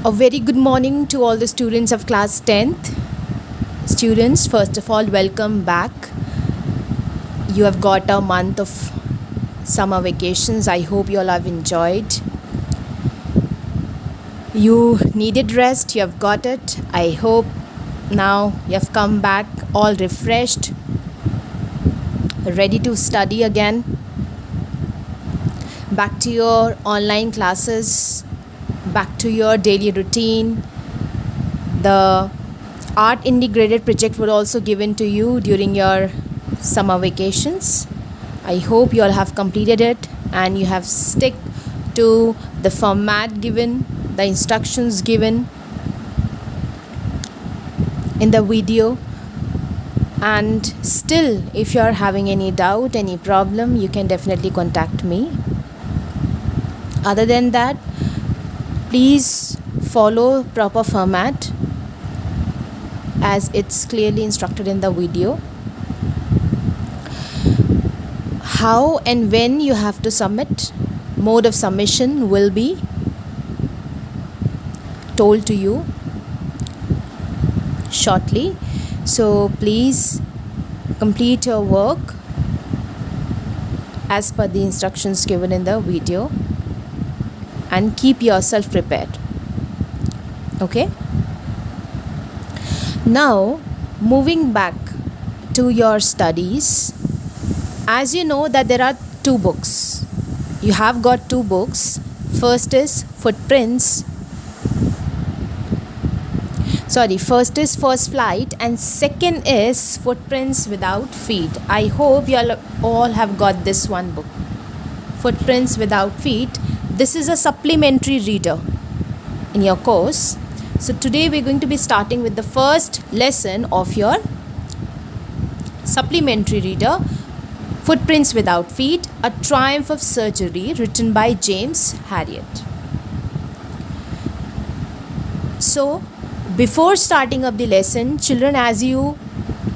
A very good morning to all the students of class 10th. Students, first of all, welcome back. You have got a month of summer vacations. I hope you all have enjoyed. You needed rest, you have got it. I hope now you have come back all refreshed, ready to study again. Back to your online classes, back to your daily routine. The art integrated project was also given to you during your summer vacations. I hope you all have completed it and you have stick to the format given, the instructions given in the video. And still, if you are having any doubt, any problem, you can definitely contact me. Other than that, please follow proper format as it's clearly instructed in the video. How and when you have to submit, mode of submission will be told to you shortly. So please complete your work as per the instructions given in the video and keep yourself prepared. Okay? Now, moving back to your studies, as you know that there are two books. You have got two books. First is First is First Flight and second is Footprints Without Feet. I hope you all have got this one book. Footprints Without Feet. This is a supplementary reader in your course. So today we're going to be starting with the first lesson of your supplementary reader, Footprints Without Feet, A Triumph of Surgery, written by James Herriot. So before starting up the lesson, children, as you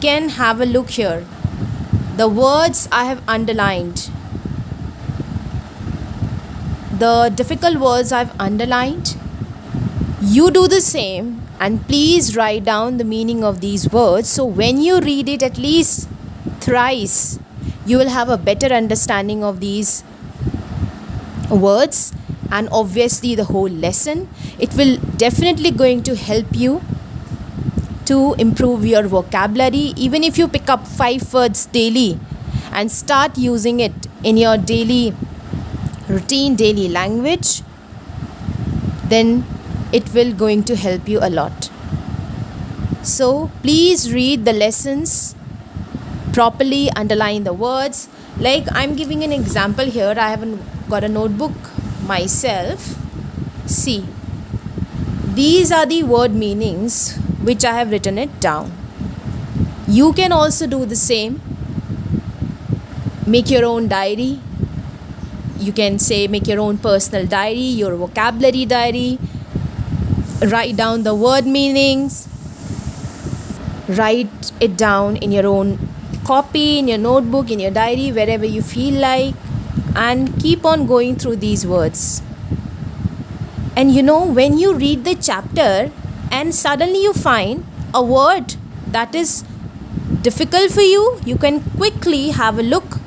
can have a look here, the words I have underlined, the difficult words I've underlined, you do the same and please write down the meaning of these words. So when you read it at least thrice, you will have a better understanding of these words and obviously the whole lesson. It will definitely going to help you to improve your vocabulary. Even if you pick up 5 words daily and start using it in your daily routine, daily language, then it will going to help you a lot. So please read the lessons properly, underline the words. Like I'm giving an example here. I haven't got a notebook myself. See, these are the word meanings which I have written it down. You can also do the same. Make your own diary. You can say make your own personal diary, your vocabulary diary. Write down the word meanings. Write it down in your own copy, in your notebook, in your diary, wherever you feel like, and keep on going through these words. And you know, when you read the chapter and suddenly you find a word that is difficult for you, you can quickly have a look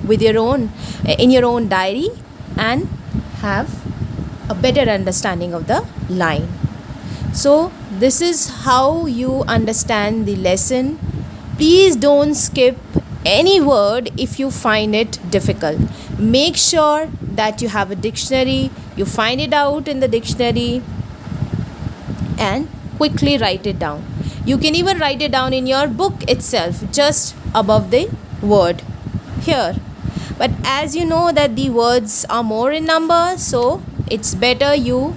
with your own in your own diary and have a better understanding of the line. So this is how you understand the lesson. Please don't skip any word if you find it difficult. Make sure that you have a dictionary, you find it out in the dictionary and quickly write it down. You can even write it down in your book itself, just above the word here. But as you know that the words are more in number, so it's better you,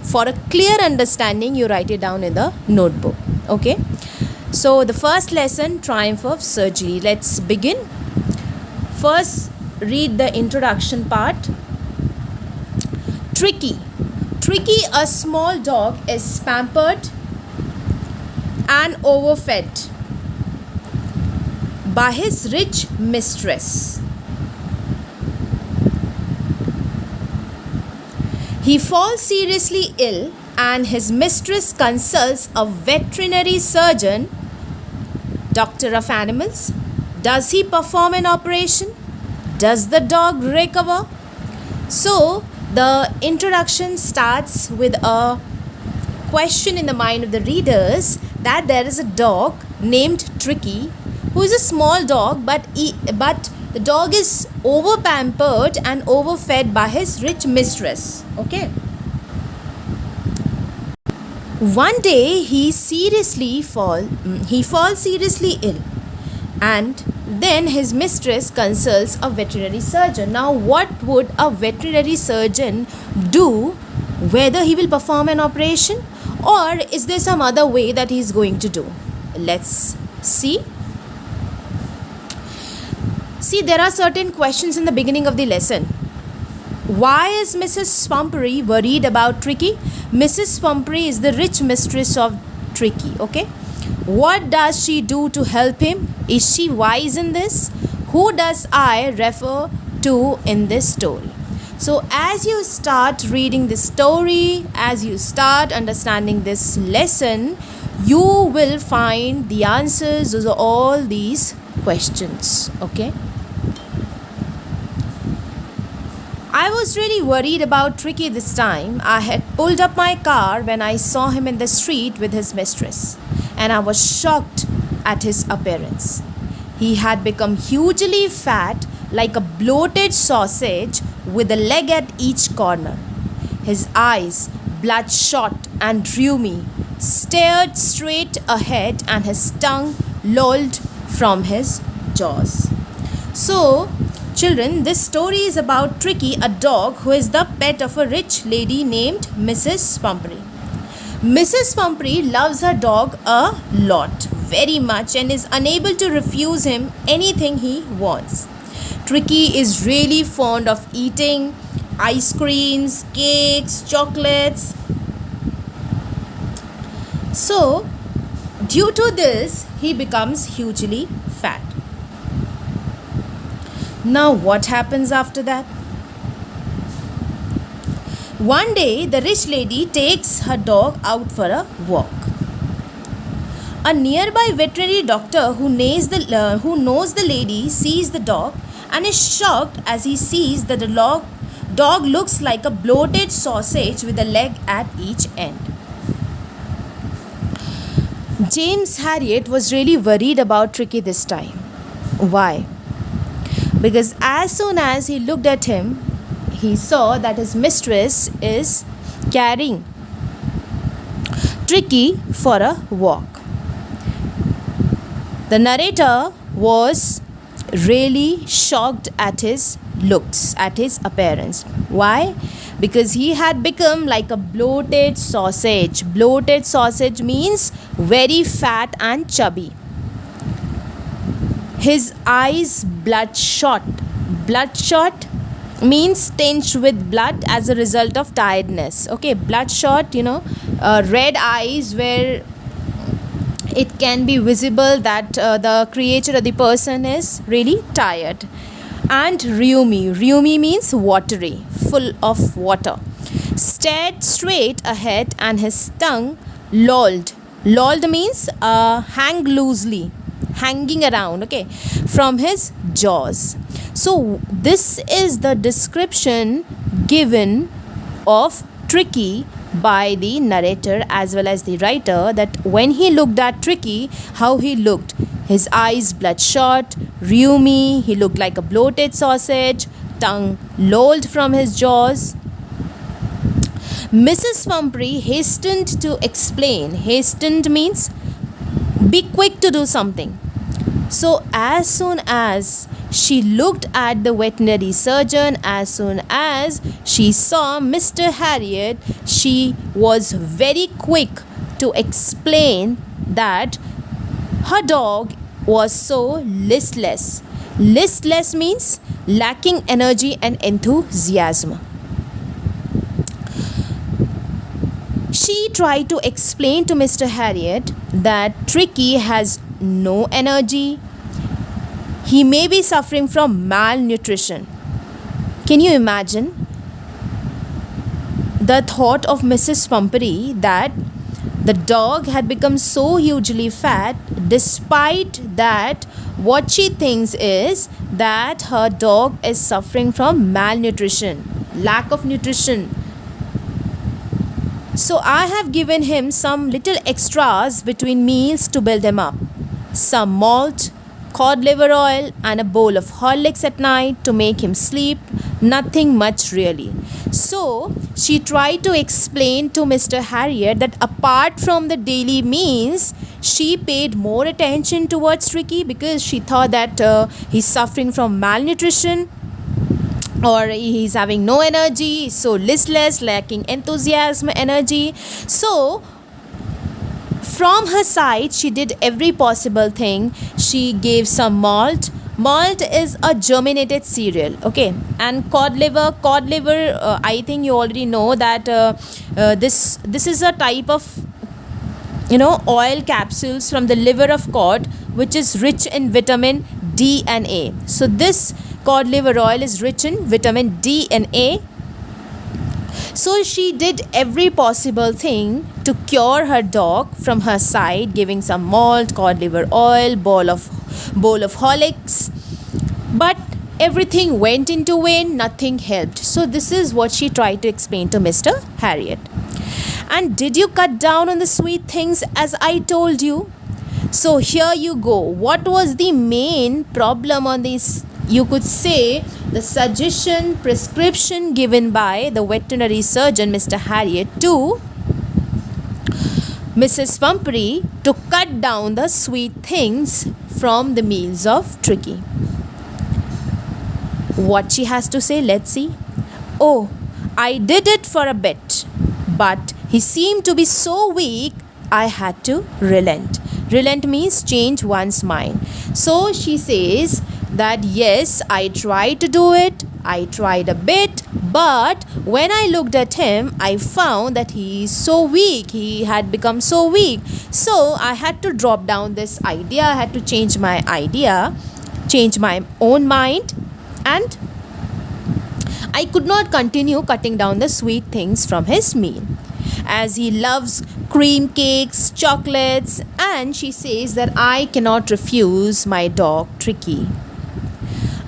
for a clear understanding, you write it down in the notebook. Okay? So the first lesson, Triumph of Surgery. Let's begin. First, read the introduction part. Tricky. Tricky, a small dog, is pampered and overfed by his rich mistress. He falls seriously ill and his mistress consults a veterinary surgeon, doctor of animals. Does he perform an operation? Does the dog recover? So, the introduction starts with a question in the mind of the readers that there is a dog named Tricky who is a small dog, but the dog is over pampered and overfed by his rich mistress. Okay. One day he falls seriously ill, and then his mistress consults a veterinary surgeon. Now, what would a veterinary surgeon do? Whether he will perform an operation, or is there some other way that he is going to do? Let's see. See, there are certain questions in the beginning of the lesson. Why is Mrs. Pumphrey worried about Tricky? Mrs. Pumphrey is the rich mistress of Tricky, okay? What does she do to help him? Is she wise in this? Who does I refer to in this story? So, as you start reading this story, as you start understanding this lesson, you will find the answers to all these questions, okay? I was really worried about Tricky this time. I had pulled up my car when I saw him in the street with his mistress, and I was shocked at his appearance. He had become hugely fat, like a bloated sausage with a leg at each corner. His eyes, bloodshot and rheumy, stared straight ahead, and his tongue lolled from his jaws. So, children, this story is about Tricky, a dog who is the pet of a rich lady named Mrs. Pumphrey. Mrs. Pumphrey loves her dog a lot, very much, and is unable to refuse him anything he wants. Tricky is really fond of eating ice creams, cakes, chocolates. So, due to this, he becomes hugely fat. Now, what happens after that? One day, the rich lady takes her dog out for a walk. A nearby veterinary doctor who knows the lady sees the dog and is shocked as he sees that the dog looks like a bloated sausage with a leg at each end. James Harriet was really worried about Tricky this time. Why? Because as soon as he looked at him, he saw that his mistress is carrying Tricky for a walk. The narrator was really shocked at his looks, at his appearance. Why? Because he had become like a bloated sausage. Bloated sausage means very fat and chubby. His eyes bloodshot. Bloodshot means tinged with blood as a result of tiredness. Okay, bloodshot, red eyes where it can be visible that the creature or the person is really tired. And rheumy. Rheumy means watery, full of water. Stared straight ahead and his tongue lolled. Lolled means hang loosely, hanging around, okay, from his jaws. So this is the description given of Tricky by the narrator as well as the writer, that when he looked at Tricky, how he looked. His eyes bloodshot, rheumy, he looked like a bloated sausage, tongue lolled from his jaws. Mrs. Pumphrey hastened to explain. Hastened means be quick to do something. So as soon as she looked at the veterinary surgeon, as soon as she saw Mr. Harriet, she was very quick to explain that her dog was so listless. Listless means lacking energy and enthusiasm. She tried to explain to Mr. Harriet that Tricky has no energy. He may be suffering from malnutrition. Can you imagine? the thought of Mrs. Pumphrey that the dog had become so hugely fat. Despite that, what she thinks is that her dog is suffering from malnutrition, lack of nutrition. So I have given him some little extras between meals to build him up. Some malt, cod liver oil, and a bowl of Horlicks at night to make him sleep. Nothing much really. So she tried to explain to Mr. Harriet that apart from the daily meals, she paid more attention towards Tricky because she thought that he's suffering from malnutrition, or he's having no energy, so listless, lacking enthusiasm, energy. So from her side, she did every possible thing. She gave some malt. Malt is a germinated cereal, okay, and cod liver. I think you already know that this is a type of oil capsules from the liver of cod, which is rich in vitamin D and A. So this cod liver oil is rich in vitamin D and A. So she did every possible thing to cure her dog from her side, giving some malt, cod liver oil, bowl of Horlicks. But everything went into vain, nothing helped. So this is what she tried to explain to Mr. Harriet. And did you cut down on the sweet things as I told you? So here you go. What was the main problem on this? You could say the prescription given by the veterinary surgeon Mr. Harriet to Mrs. Pumphrey to cut down the sweet things from the meals of Tricky. What she has to say, let's see. Oh, I did it for a bit, but he seemed to be so weak, I had to relent. Relent means change one's mind. So she says that yes, I tried to do it, I tried a bit, but when I looked at him, I found that he is so weak, he had become so weak. So I had to drop down this idea, I had to change my idea, change my own mind, and I could not continue cutting down the sweet things from his meal, as he loves cream cakes, chocolates, and she says that I cannot refuse my dog Tricky.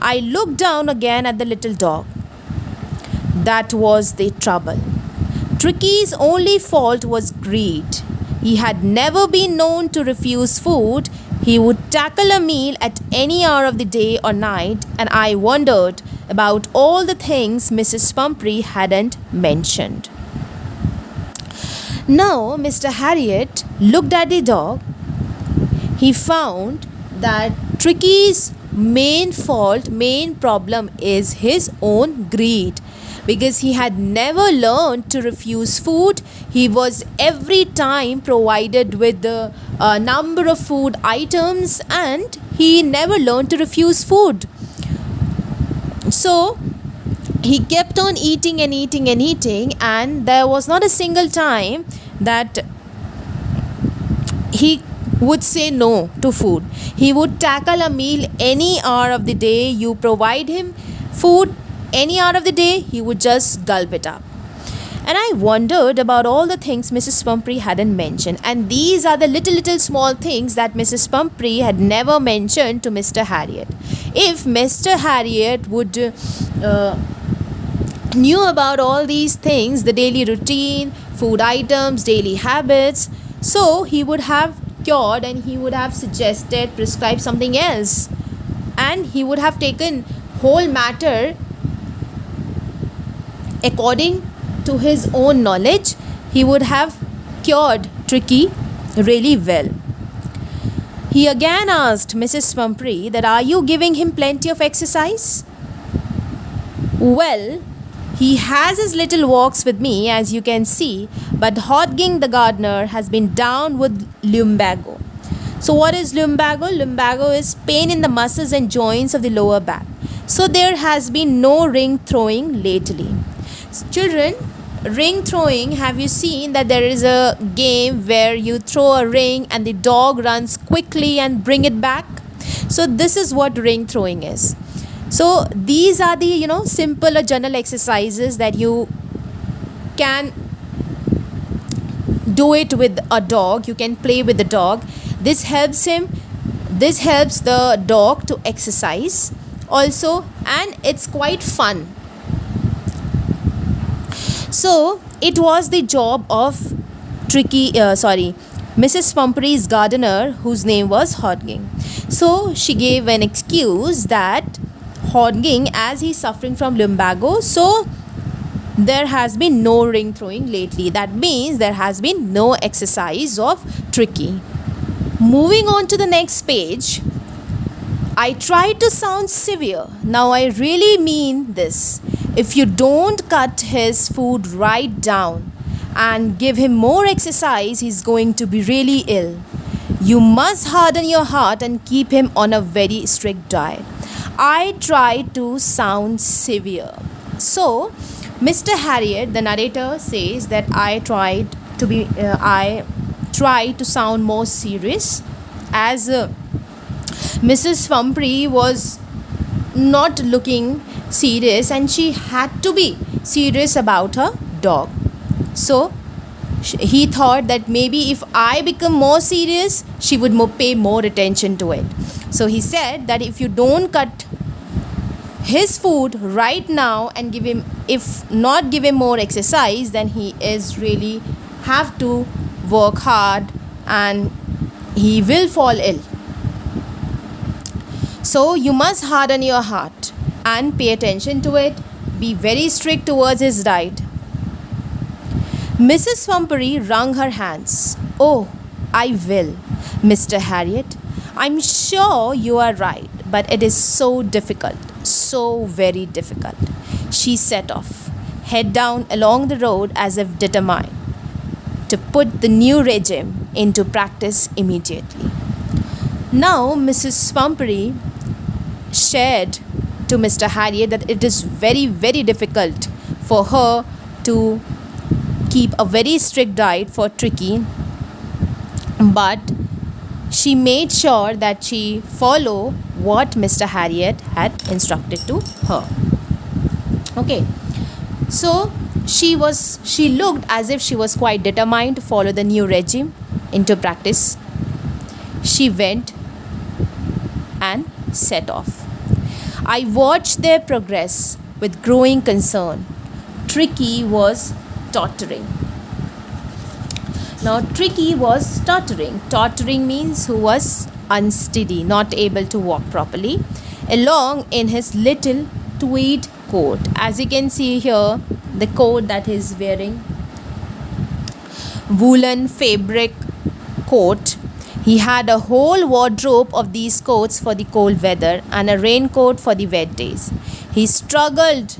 I looked down again at the little dog. That was the trouble. Tricky's only fault was greed. He had never been known to refuse food. He would tackle a meal at any hour of the day or night, and I wondered about all the things Mrs. Pumphrey hadn't mentioned. Now, Mr. Harriet looked at the dog. He found that Tricky's main problem is his own greed, because he had never learned to refuse food. He was every time provided with the number of food items, and he never learned to refuse food. So he kept on eating and eating and eating, and there was not a single time that he would say no to food. He would tackle a meal any hour of the day. You provide him food any hour of the day, he would just gulp it up. And I wondered about all the things Mrs. Pumphrey hadn't mentioned. And these are the little small things that Mrs. Pumphrey had never mentioned to Mr. Harriet. If Mr. Harriet would knew about all these things, the daily routine, food items, daily habits, so he would have cured, and he would have suggested, prescribed something else, and he would have taken whole matter according to his own knowledge. He would have cured Tricky really well. He again asked Mrs. Pumphrey that, are you giving him plenty of exercise? Well, he has his little walks with me, as you can see, but Hodgkin the gardener has been down with lumbago. So what is lumbago? Lumbago is pain in the muscles and joints of the lower back. So there has been no ring throwing lately. Children, ring throwing, have you seen that there is a game where you throw a ring and the dog runs quickly and bring it back? So this is what ring throwing is. So these are the simple or general exercises that you can do it with a dog. You can play with the dog. This helps the dog to exercise also, and it's quite fun. So it was the job of Mrs. Pumphrey's gardener, whose name was Hodging. So she gave an excuse that Hodging, as he's suffering from lumbago, so there has been no ring throwing lately. That means there has been no exercise of Tricky. Moving on to the next page, I tried to sound severe. Now I really mean this. If you don't cut his food right down and give him more exercise, he's going to be really ill. You must harden your heart and keep him on a very strict diet. I tried to sound severe. So, Mr. Harriet, the narrator, says that I tried to sound more serious, as Mrs. Pumphrey was not looking serious and she had to be serious about her dog. So he thought that maybe if I become more serious, she would pay more attention to it. So he said that if you don't cut his food right now and give him more exercise, then he is really have to work hard and he will fall ill. So you must harden your heart and pay attention to it. Be very strict towards his diet. Mrs. Pumphrey wrung her hands. Oh, I will, Mr. Harriet. I'm sure you are right, but it is so difficult, so very difficult. She set off, head down along the road as if determined to put the new regime into practice immediately. Now, Mrs. Pumphrey shared to Mr. Harriet that it is very, very difficult for her to keep a very strict diet for Tricky, but she made sure that she follow what Mr. Harriet had instructed to her. Okay, so she looked as if she was quite determined to follow the new regime into practice. She went and set off. I watched their progress with growing concern. Tricky was tottering. Now, Tricky was tottering. Tottering means who was unsteady, not able to walk properly, along in his little tweed coat. As you can see here, the coat that he's wearing, woolen fabric coat. He had a whole wardrobe of these coats for the cold weather and a raincoat for the wet days. He struggled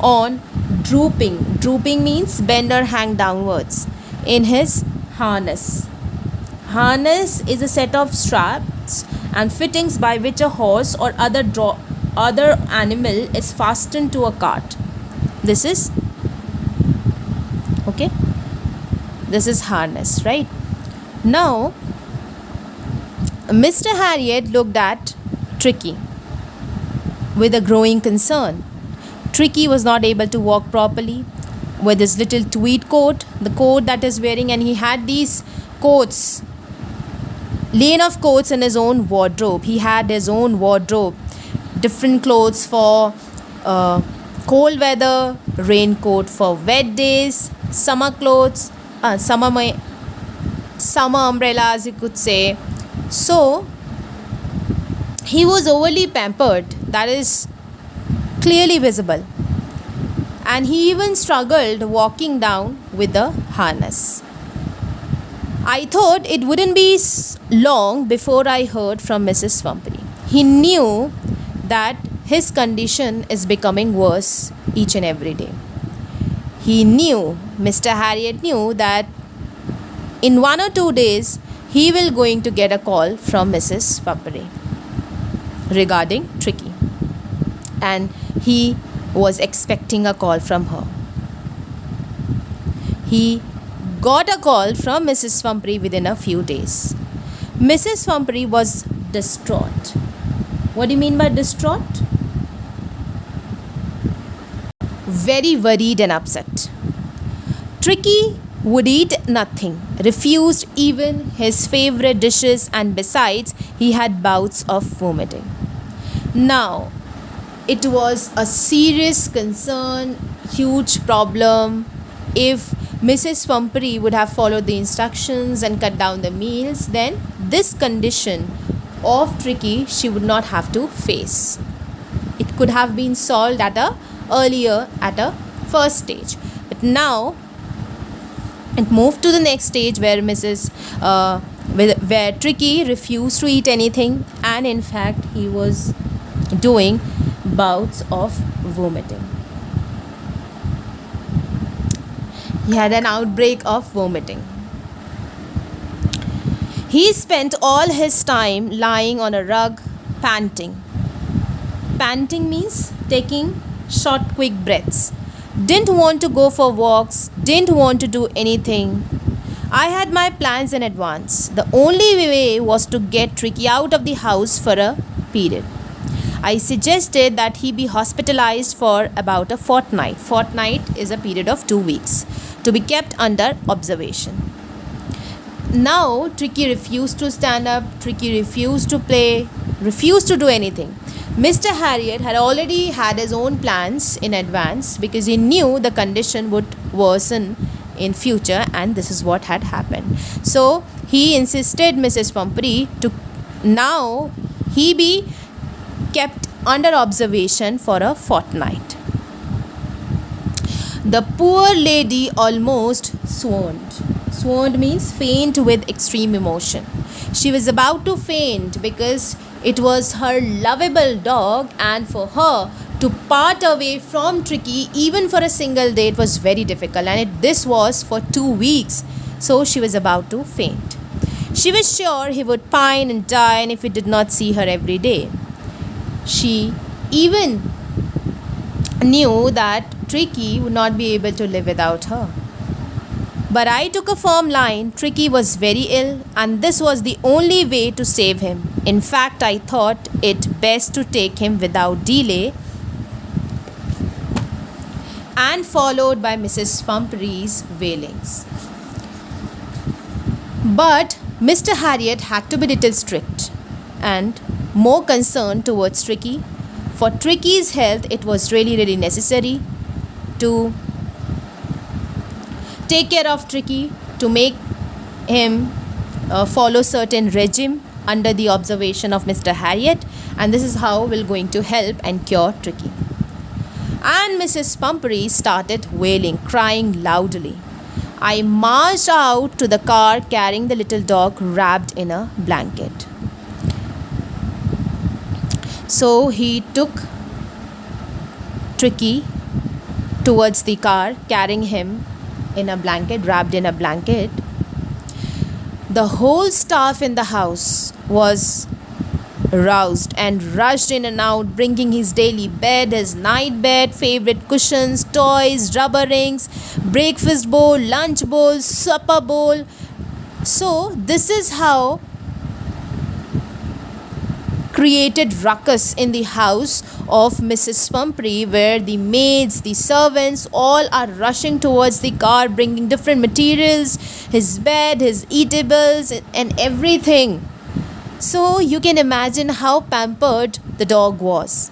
on drooping. Drooping means bend or hang downwards in his harness. Harness is a set of straps and fittings by which a horse or other animal is fastened to a cart. This is harness, right? Now, Mr. Harriet looked at Tricky with a growing concern. Tricky was not able to walk properly with his little tweed coat, the coat that he's wearing, and he had these coats, lane of coats in his own wardrobe. He had his own wardrobe, different clothes for cold weather, raincoat for wet days, summer clothes, summer umbrellas, you could say. So he was overly pampered, that is clearly visible, and he even struggled walking down with the harness. I thought it wouldn't be long before I heard from Mrs. Pumphrey. He knew that his condition is becoming worse each and every day. Mr. Harriet knew that in 1 or 2 days he will going to get a call from Mrs. Pumphrey regarding Tricky, and he was expecting a call from her. He got a call from Mrs. Pumphrey within a few days. Mrs. Pumphrey was distraught. What do you mean by distraught? Very worried and upset. Tricky would eat nothing, refused even his favorite dishes, and besides, he had bouts of vomiting. Now, it was a serious concern, huge problem. If Mrs. Pumphrey would have followed the instructions and cut down the meals, then this condition of Tricky she would not have to face. It could have been solved at a first stage. But now it moved to the next stage where where Tricky refused to eat anything, and in fact he was doing bouts of vomiting. He had an outbreak of vomiting. He spent all his time lying on a rug, panting. Panting means taking short, quick breaths. Didn't want to go for walks, didn't want to do anything. I had my plans in advance. The only way was to get Tricky out of the house for a period. I suggested that he be hospitalized for about a fortnight. Fortnight is a period of 2 weeks to be kept under observation. Now, Tricky refused to stand up, Tricky refused to play, refused to do anything. Mr. Harriet had already had his own plans in advance because he knew the condition would worsen in future, and this is what had happened. So, he insisted Mrs. Pumphrey to now he be kept under observation for a fortnight. The poor lady almost swooned. Swooned means faint with extreme emotion. She was about to faint because it was her lovable dog, and for her to part away from Tricky even for a single day, it was very difficult, and this was for 2 weeks. So she was about to faint. She was sure he would pine and die if he did not see her every day. She even knew that Tricky would not be able to live without her. But I took a firm line. Tricky was very ill, and this was the only way to save him. In fact, I thought it best to take him without delay, and followed by Mrs. Pumphrey's wailings. But Mr. Harriet had to be little strict and more concerned towards Tricky. For Tricky's health, it was really necessary to take care of Tricky, to make him follow certain regime under the observation of Mr. Harriet, and this is how we're going to help and cure Tricky. And Mrs. Pumphrey started wailing, crying loudly. I marched out to the car carrying the little dog wrapped in a blanket. So he took Tricky towards the car, carrying him in a blanket, wrapped in a blanket. The whole staff in the house was roused and rushed in and out, bringing his daily bed, his night bed, favorite cushions, toys, rubber rings, breakfast bowl, lunch bowl, supper bowl. So this is how created ruckus in the house of Mrs. Pumphrey, where the maids, the servants, all are rushing towards the car, bringing different materials, his bed, his eatables, and everything. So you can imagine how pampered the dog was.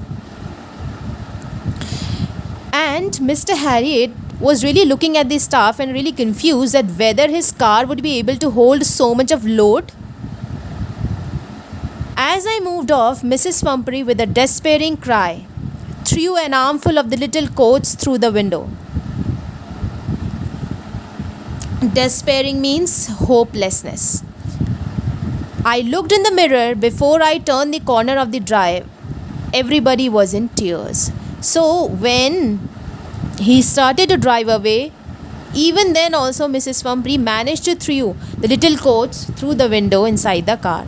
And Mr. Harriet was really looking at the staff and really confused that whether his car would be able to hold so much of load. As I moved off, Mrs. Pumphrey, with a despairing cry, threw an armful of the little coats through the window. Despairing means hopelessness. I looked in the mirror before I turned the corner of the drive. Everybody was in tears. So when he started to drive away, even then also Mrs. Pumphrey managed to throw the little coats through the window inside the car.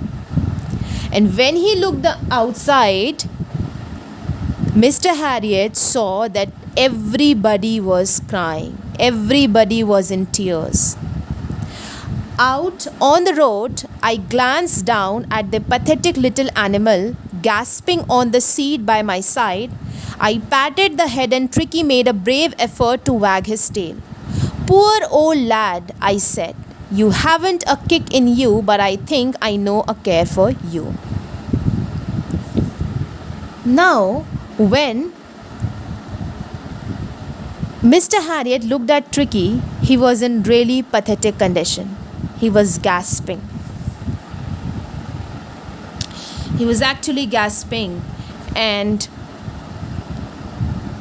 And when he looked outside, Mr. Harriet saw that everybody was crying. Everybody was in tears. Out on the road, I glanced down at the pathetic little animal gasping on the seat by my side. I patted the head, and Tricky made a brave effort to wag his tail. Poor old lad, I said. You haven't a kick in you, but I think I know a care for you. Now, when Mr. Harriet looked at Tricky, he was in really pathetic condition. He was gasping. He was actually gasping, and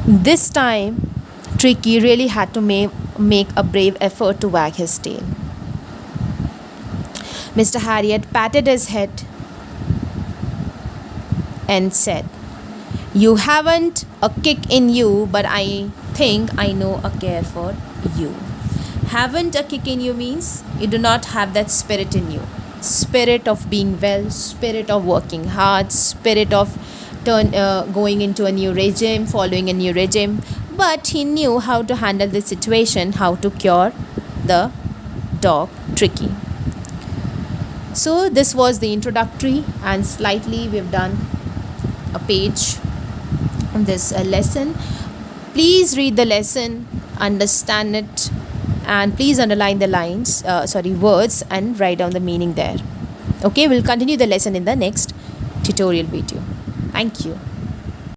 this time Tricky really had to make a brave effort to wag his tail. Mr. Harriet patted his head and said, You haven't a kick in you, but I think I know a care for you. Haven't a kick in you means you do not have that spirit in you. Spirit of being well, spirit of working hard, spirit of going into a new regime, following a new regime. But he knew how to handle the situation, how to cure the dog Tricky. So this was the introductory, and slightly we've done a page on this lesson. Please read the lesson, understand it, and please underline the words, and write down the meaning there. Okay, we'll continue the lesson in the next tutorial video. Thank you.